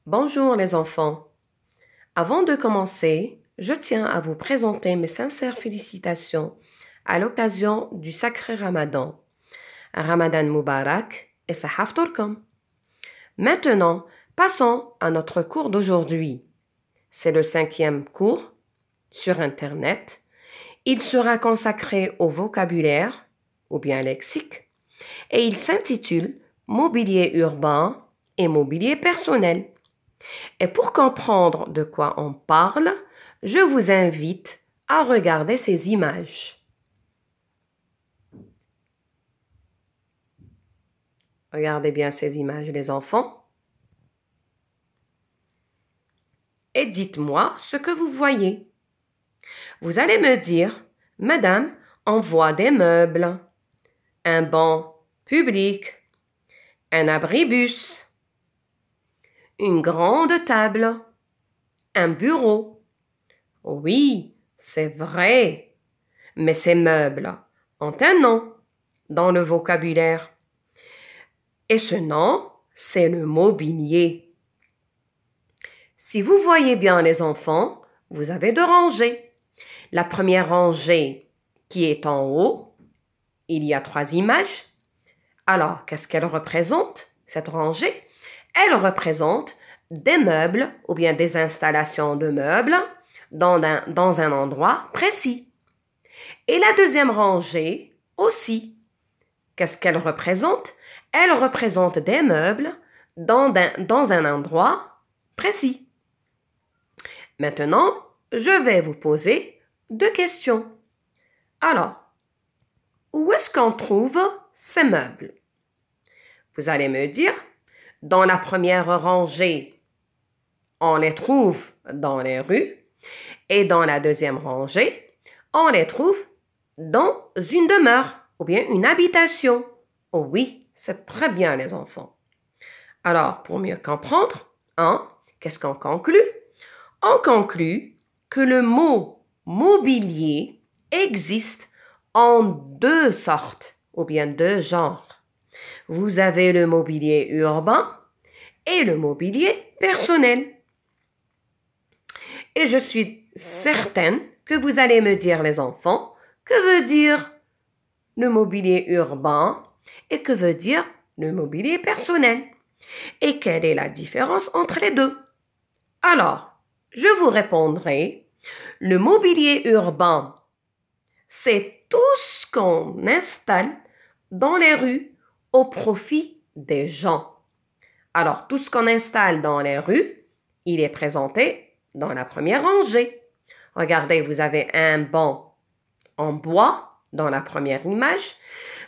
Bonjour les enfants. Avant de commencer, je tiens à vous présenter mes sincères félicitations à l'occasion du sacré Ramadan. Ramadan Mubarak et Sahaf Turkum. Maintenant, passons à notre cours d'aujourd'hui. C'est le 5e cours sur Internet. Il sera consacré au vocabulaire ou bien lexique et il s'intitule Mobilier urbain et mobilier personnel. Et pour comprendre de quoi on parle, je vous invite à regarder ces images. Regardez bien ces images, les enfants. Et dites-moi ce que vous voyez. Vous allez me dire, Madame, on voit des meubles, un banc public, un abribus, une grande table, un bureau. Oui, c'est vrai, mais ces meubles ont un nom dans le vocabulaire. Et ce nom, c'est le mobilier. Si vous voyez bien les enfants, vous avez 2 rangées. La première rangée qui est en haut, il y a 3 images. Alors, qu'est-ce qu'elle représente, cette rangée? Elle représente des meubles ou bien des installations de meubles dans un endroit précis. Et la deuxième rangée aussi. Qu'est-ce qu'elle représente? Elle représente des meubles dans un endroit précis. Maintenant, je vais vous poser 2 questions. Alors, où est-ce qu'on trouve ces meubles? Vous allez me dire, dans la première rangée, on les trouve dans les rues et dans la deuxième rangée, on les trouve dans une demeure ou bien une habitation. Oh oui, c'est très bien les enfants. Alors, pour mieux comprendre, qu'est-ce qu'on conclut? On conclut que le mot mobilier existe en 2 sortes ou bien 2 genres. Vous avez le mobilier urbain et le mobilier personnel. Et je suis certaine que vous allez me dire, les enfants, que veut dire le mobilier urbain et que veut dire le mobilier personnel? Et quelle est la différence entre les deux? Alors, je vous répondrai, le mobilier urbain, c'est tout ce qu'on installe dans les rues au profit des gens. Alors, tout ce qu'on installe dans les rues, il est présenté dans la première rangée. Regardez, vous avez un banc en bois dans la première image.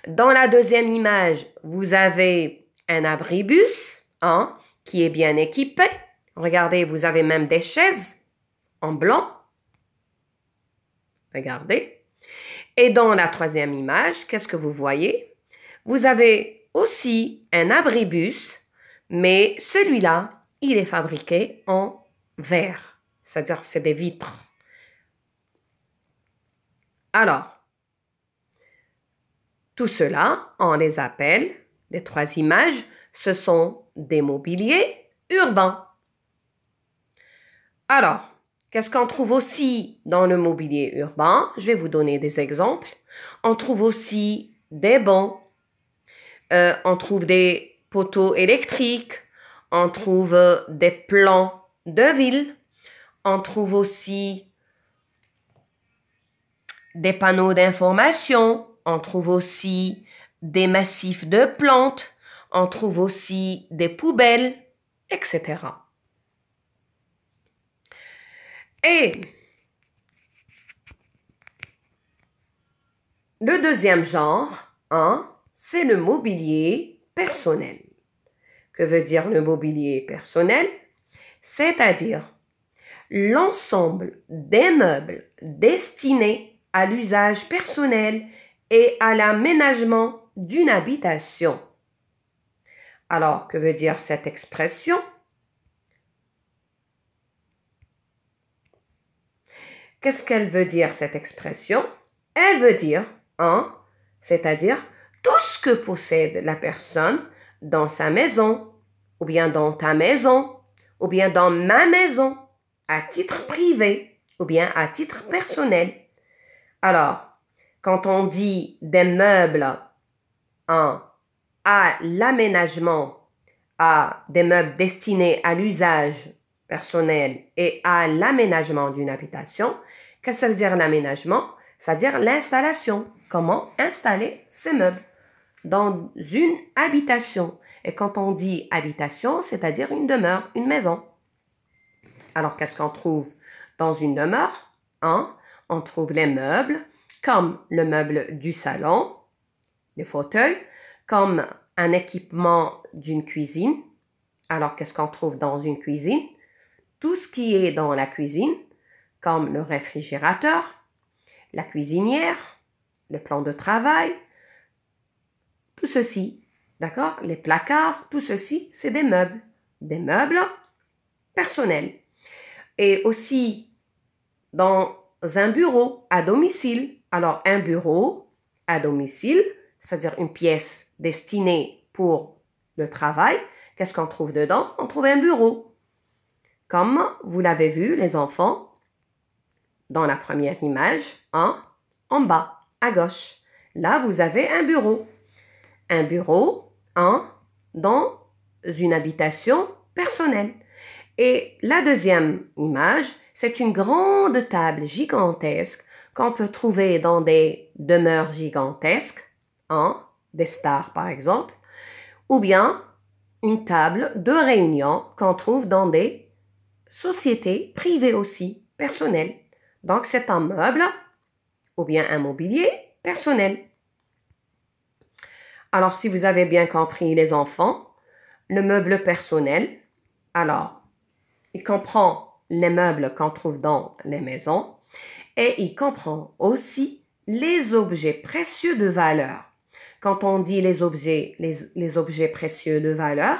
Dans la deuxième image, vous avez un abribus qui est bien équipé. Regardez, vous avez même des chaises en blanc. Regardez. Et dans la troisième image, qu'est-ce que vous voyez? Vous avez aussi un abribus, mais celui-là, il est fabriqué en verre. C'est-à-dire, c'est des vitres. Alors, tout cela, on les appelle, les 3 images, ce sont des mobiliers urbains. Alors, qu'est-ce qu'on trouve aussi dans le mobilier urbain? Je vais vous donner des exemples. On trouve aussi des bancs, on trouve des poteaux électriques, on trouve des plans de ville, on trouve aussi des panneaux d'information, on trouve aussi des massifs de plantes, on trouve aussi des poubelles, etc. Et le deuxième genre, c'est le mobilier personnel. Que veut dire le mobilier personnel? C'est-à-dire l'ensemble des meubles destinés à l'usage personnel et à l'aménagement d'une habitation. Alors, que veut dire cette expression? Qu'est-ce qu'elle veut dire, cette expression? Elle veut dire, c'est-à-dire tout ce que possède la personne dans sa maison, ou bien dans ta maison, ou bien dans ma maison, à titre privé, ou bien à titre personnel. Alors, quand on dit des meubles à l'aménagement, à des meubles destinés à l'usage personnel et à l'aménagement d'une habitation, qu'est-ce que ça veut dire l'aménagement? C'est-à-dire l'installation. Comment installer ces meubles dans une habitation. Et quand on dit habitation, c'est-à-dire une demeure, une maison. Alors, qu'est-ce qu'on trouve dans une demeure? On trouve les meubles, comme le meuble du salon, les fauteuils, comme un équipement d'une cuisine. Alors, qu'est-ce qu'on trouve dans une cuisine? Tout ce qui est dans la cuisine, comme le réfrigérateur, la cuisinière, le plan de travail, tout ceci, d'accord? Les placards, tout ceci, c'est des meubles personnels. Et aussi dans un bureau à domicile. Alors, un bureau à domicile, c'est-à-dire une pièce destinée pour le travail. Qu'est-ce qu'on trouve dedans? On trouve un bureau. Comme vous l'avez vu, les enfants, dans la première image, en bas, à gauche. Là, vous avez un bureau. Un bureau, dans une habitation personnelle. Et la deuxième image, c'est une grande table gigantesque qu'on peut trouver dans des demeures gigantesques, des stars par exemple, ou bien une table de réunion qu'on trouve dans des sociétés privées aussi, personnelles. Donc c'est un meuble ou bien un mobilier personnel. Alors si vous avez bien compris les enfants, le meuble personnel, alors il comprend les meubles qu'on trouve dans les maisons et il comprend aussi les objets précieux de valeur. Quand on dit les objets précieux de valeur,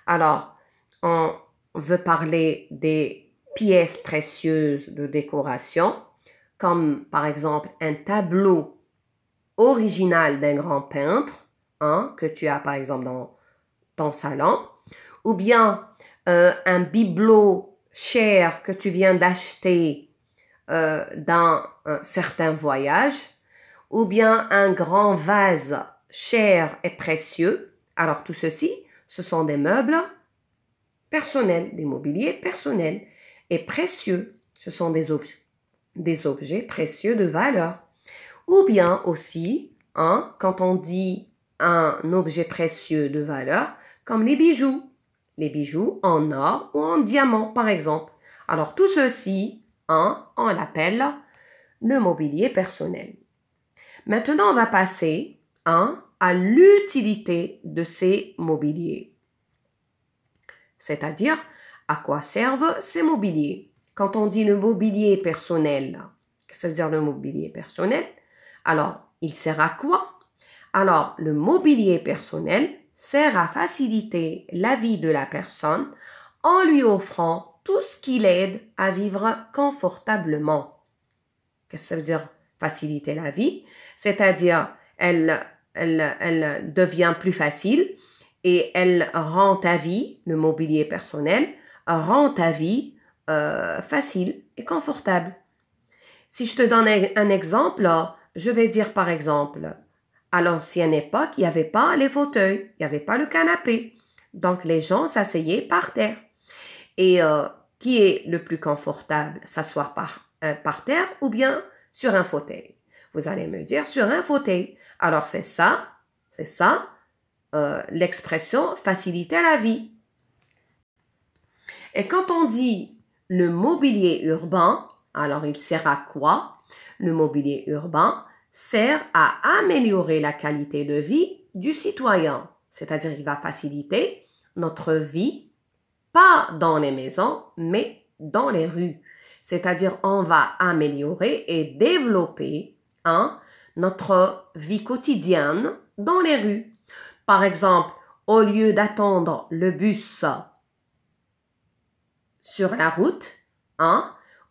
alors on veut parler des pièces précieuses de décoration, comme par exemple un tableau original d'un grand peintre, que tu as par exemple dans ton salon, ou bien un bibelot cher que tu viens d'acheter dans un certain voyage, ou bien un grand vase cher et précieux. Alors tout ceci, ce sont des meubles personnels, des mobiliers personnels et précieux. Ce sont des objets précieux de valeur. Ou bien aussi, quand on dit un objet précieux de valeur, comme les bijoux en or ou en diamant par exemple. Alors tout ceci, on l'appelle le mobilier personnel. Maintenant, on va passer à l'utilité de ces mobiliers. C'est-à-dire, à quoi servent ces mobiliers? Quand on dit le mobilier personnel, qu'est-ce que ça veut dire le mobilier personnel? Alors, il sert à quoi? Alors, le mobilier personnel sert à faciliter la vie de la personne en lui offrant tout ce qui l'aide à vivre confortablement. Qu'est-ce que ça veut dire faciliter la vie? C'est-à-dire, elle devient plus facile et elle rend ta vie, le mobilier personnel, rend ta vie facile et confortable. Si je te donne un exemple, je vais dire par exemple, à l'ancienne époque, il n'y avait pas les fauteuils, il n'y avait pas le canapé. Donc, les gens s'asseyaient par terre. Et qui est le plus confortable? S'asseoir par terre ou bien sur un fauteuil? Vous allez me dire sur un fauteuil. Alors, c'est ça, l'expression faciliter la vie. Et quand on dit le mobilier urbain, alors il sert à quoi? Le mobilier urbain sert à améliorer la qualité de vie du citoyen. C'est-à-dire il va faciliter notre vie, pas dans les maisons, mais dans les rues. C'est-à-dire on va améliorer et développer notre vie quotidienne dans les rues. Par exemple, au lieu d'attendre le bus sur la route,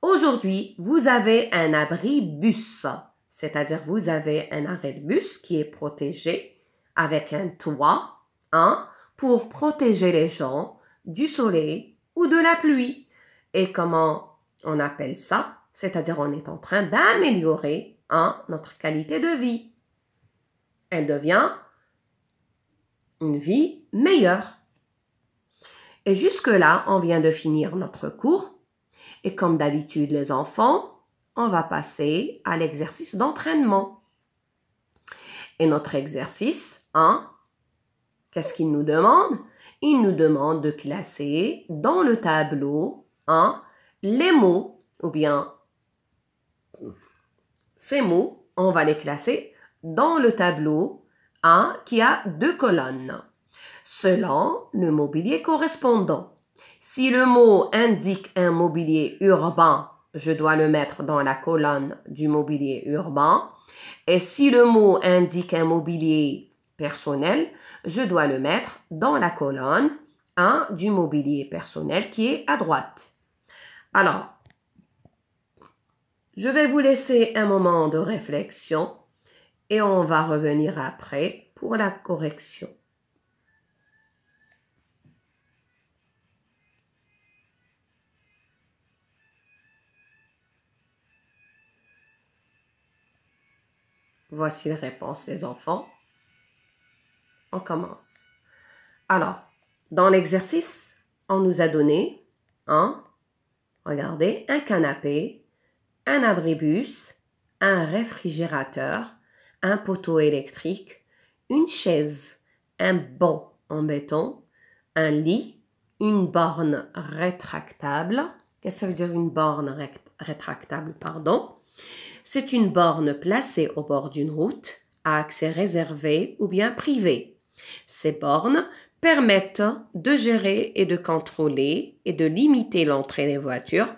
aujourd'hui, vous avez un abri bus. C'est-à-dire, vous avez un arrêt de bus qui est protégé avec un toit, pour protéger les gens du soleil ou de la pluie. Et comment on appelle ça? C'est-à-dire on est en train d'améliorer notre qualité de vie. Elle devient une vie meilleure. Et jusque-là, on vient de finir notre cours. Et comme d'habitude, les enfants, on va passer à l'exercice d'entraînement. Et notre exercice, qu'est-ce qu'il nous demande? Il nous demande de classer dans le tableau les mots, ou bien ces mots, on va les classer dans le tableau qui a 2 colonnes, selon le mobilier correspondant. Si le mot indique un mobilier urbain, je dois le mettre dans la colonne du mobilier urbain. Et si le mot indique un mobilier personnel, je dois le mettre dans la colonne du mobilier personnel qui est à droite. Alors, je vais vous laisser un moment de réflexion et on va revenir après pour la correction. Voici les réponses des enfants. On commence. Alors, dans l'exercice, on nous a donné regardez, un canapé, un abribus, un réfrigérateur, un poteau électrique, une chaise, un banc en béton, un lit, une borne rétractable. Qu'est-ce que ça veut dire une borne rétractable, pardon? C'est une borne placée au bord d'une route à accès réservé ou bien privé. Ces bornes permettent de gérer et de contrôler et de limiter l'entrée des voitures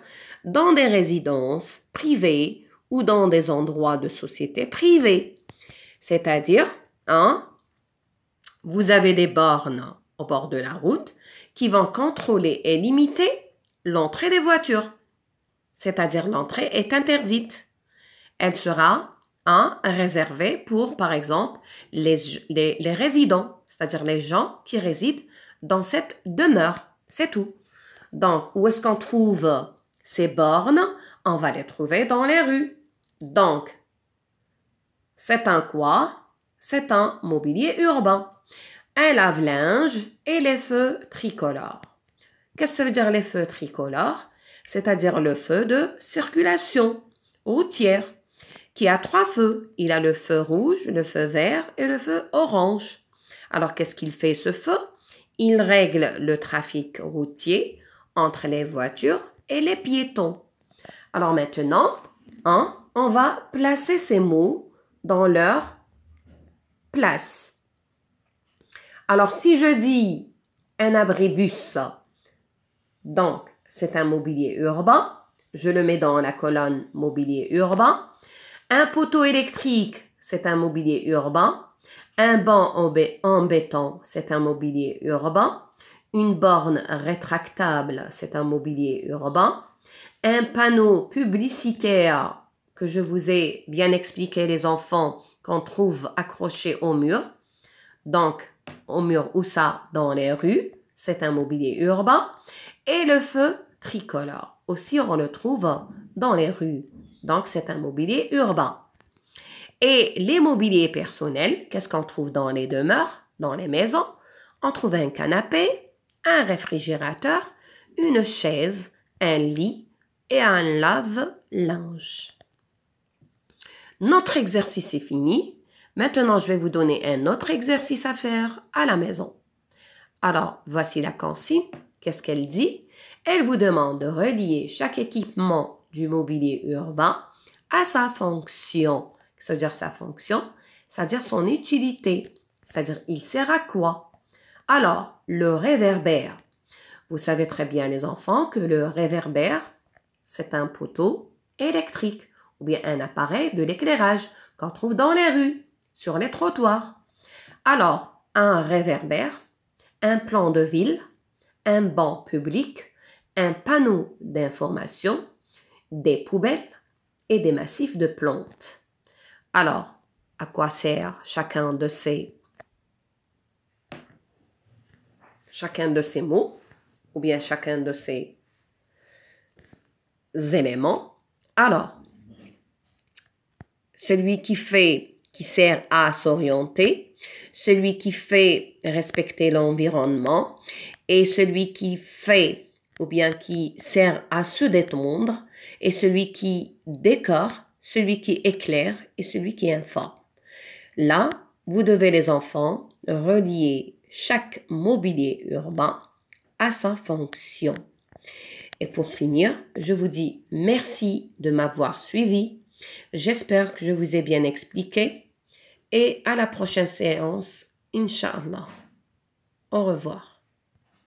dans des résidences privées ou dans des endroits de société privées. C'est-à-dire, vous avez des bornes au bord de la route qui vont contrôler et limiter l'entrée des voitures. C'est-à-dire, l'entrée est interdite. Elle sera réservée pour, par exemple, les résidents, c'est-à-dire les gens qui résident dans cette demeure. C'est tout. Donc, où est-ce qu'on trouve ces bornes? On va les trouver dans les rues. Donc, c'est un quoi? C'est un mobilier urbain. Un lave-linge et les feux tricolores. Qu'est-ce que ça veut dire les feux tricolores? C'est-à-dire le feu de circulation routière qui a 3 feux. Il a le feu rouge, le feu vert et le feu orange. Alors, qu'est-ce qu'il fait ce feu? Il règle le trafic routier entre les voitures et les piétons. Alors maintenant, on va placer ces mots dans leur place. Alors, si je dis un abribus, donc c'est un mobilier urbain, je le mets dans la colonne mobilier urbain. Un poteau électrique, c'est un mobilier urbain. Un banc en béton, c'est un mobilier urbain. Une borne rétractable, c'est un mobilier urbain. Un panneau publicitaire que je vous ai bien expliqué, les enfants, qu'on trouve accroché au mur. Donc, au mur ou ça, dans les rues, c'est un mobilier urbain. Et le feu tricolore, aussi on le trouve dans les rues. Donc, c'est un mobilier urbain. Et les mobiliers personnels, qu'est-ce qu'on trouve dans les demeures, dans les maisons? On trouve un canapé, un réfrigérateur, une chaise, un lit et un lave-linge. Notre exercice est fini. Maintenant, je vais vous donner un autre exercice à faire à la maison. Alors, voici la consigne. Qu'est-ce qu'elle dit? Elle vous demande de relier chaque équipement du mobilier urbain à sa fonction. Ça veut dire sa fonction, c'est-à-dire son utilité, c'est-à-dire il sert à quoi? Alors, le réverbère. Vous savez très bien, les enfants, que le réverbère, c'est un poteau électrique ou bien un appareil de l'éclairage qu'on trouve dans les rues, sur les trottoirs. Alors, un réverbère, un plan de ville, un banc public, un panneau d'information, des poubelles et des massifs de plantes. Alors, à quoi sert chacun de ces mots? ou bien chacun de ces éléments, alors celui qui sert à s'orienter, celui qui fait respecter l'environnement et celui qui fait ou bien qui sert à se détendre et celui qui décore, celui qui éclaire et celui qui informe. Là, vous devez les enfants relier chaque mobilier urbain à sa fonction. Et pour finir, je vous dis merci de m'avoir suivi. J'espère que je vous ai bien expliqué et à la prochaine séance, Inch'Allah. Au revoir.